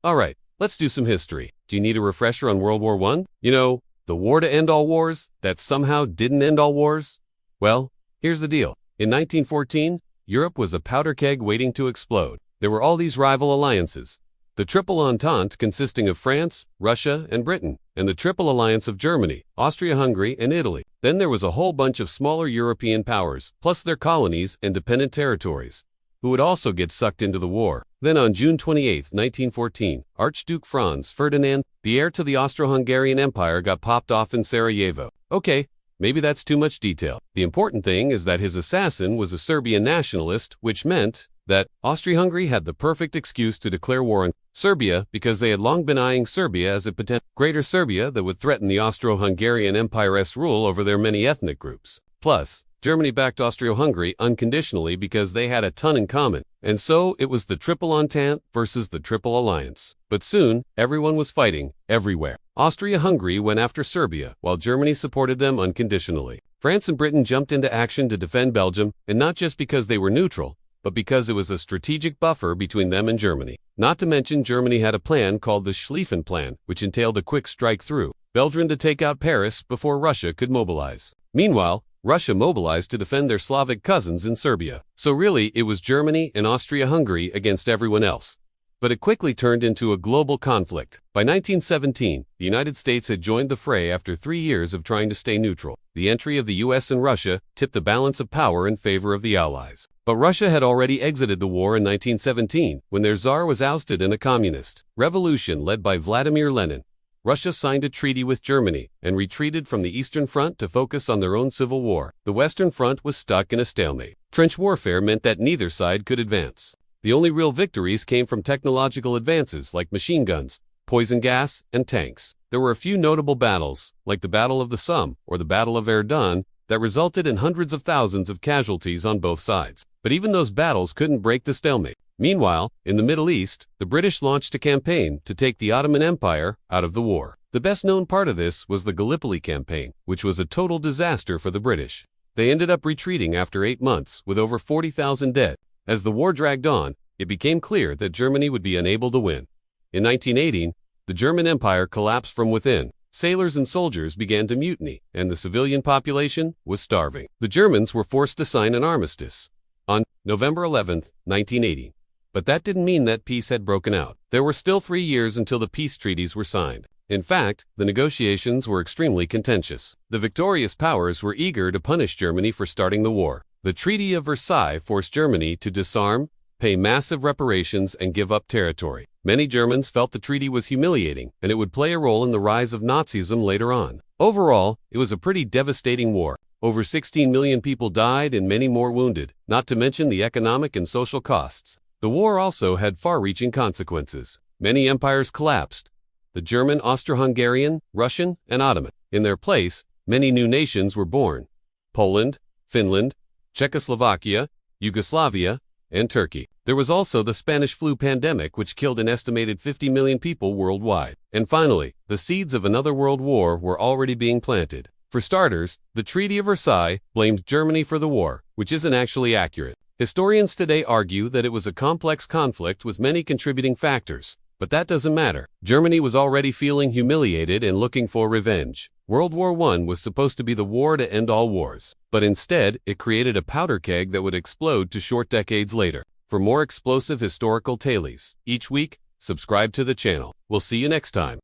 Alright, let's do some history. Do you need a refresher on World War I? You know, the war to end all wars that somehow didn't end all wars? Well, here's the deal. In 1914, Europe was a powder keg waiting to explode. There were all these rival alliances. The Triple Entente consisting of France, Russia, and Britain, and the Triple Alliance of Germany, Austria-Hungary, and Italy. Then there was a whole bunch of smaller European powers, plus their colonies and dependent territories, who would also get sucked into the war. Then on June 28, 1914, Archduke Franz Ferdinand, the heir to the Austro-Hungarian Empire, got popped off in Sarajevo. Okay, maybe that's too much detail. The important thing is that his assassin was a Serbian nationalist, which meant that Austria-Hungary had the perfect excuse to declare war on Serbia because they had long been eyeing Serbia as a potential Greater Serbia that would threaten the Austro-Hungarian Empire's rule over their many ethnic groups. Plus, Germany backed Austria-Hungary unconditionally because they had a ton in common, and so it was the Triple Entente versus the Triple Alliance. But soon, everyone was fighting, everywhere. Austria-Hungary went after Serbia, while Germany supported them unconditionally. France and Britain jumped into action to defend Belgium, and not just because they were neutral, but because it was a strategic buffer between them and Germany. Not to mention Germany had a plan called the Schlieffen Plan, which entailed a quick strike through Belgium to take out Paris before Russia could mobilize. Meanwhile, Russia mobilized to defend their Slavic cousins in Serbia. So really, it was Germany and Austria-Hungary against everyone else. But it quickly turned into a global conflict. By 1917, the United States had joined the fray after 3 years of trying to stay neutral. The entry of the U.S. and Russia tipped the balance of power in favor of the Allies. But Russia had already exited the war in 1917, when their Tsar was ousted and a communist revolution led by Vladimir Lenin. Russia signed a treaty with Germany and retreated from the Eastern Front to focus on their own civil war. The Western Front was stuck in a stalemate. Trench warfare meant that neither side could advance. The only real victories came from technological advances like machine guns, poison gas, and tanks. There were a few notable battles, like the Battle of the Somme or the Battle of Verdun, that resulted in hundreds of thousands of casualties on both sides. But even those battles couldn't break the stalemate. Meanwhile, in the Middle East, the British launched a campaign to take the Ottoman Empire out of the war. The best-known part of this was the Gallipoli campaign, which was a total disaster for the British. They ended up retreating after 8 months, with over 40,000 dead. As the war dragged on, it became clear that Germany would be unable to win. In 1918, the German Empire collapsed from within. Sailors and soldiers began to mutiny, and the civilian population was starving. The Germans were forced to sign an armistice on November 11, 1918. But that didn't mean that peace had broken out. There were still 3 years until the peace treaties were signed. In fact, the negotiations were extremely contentious. The victorious powers were eager to punish Germany for starting the war. The Treaty of Versailles forced Germany to disarm, pay massive reparations, and give up territory. Many Germans felt the treaty was humiliating, and it would play a role in the rise of Nazism later on. Overall, it was a pretty devastating war. Over 16 million people died and many more wounded, not to mention the economic and social costs. The war also had far-reaching consequences. Many empires collapsed: the German, Austro-Hungarian, Russian, and Ottoman. In their place, many new nations were born: Poland, Finland, Czechoslovakia, Yugoslavia, and Turkey. There was also the Spanish flu pandemic, which killed an estimated 50 million people worldwide. And finally, the seeds of another world war were already being planted. For starters, the Treaty of Versailles blamed Germany for the war, which isn't actually accurate. Historians today argue that it was a complex conflict with many contributing factors, but that doesn't matter. Germany was already feeling humiliated and looking for revenge. World War I was supposed to be the war to end all wars, but instead, it created a powder keg that would explode to short decades later. For more explosive historical tales each week, subscribe to the channel. We'll see you next time.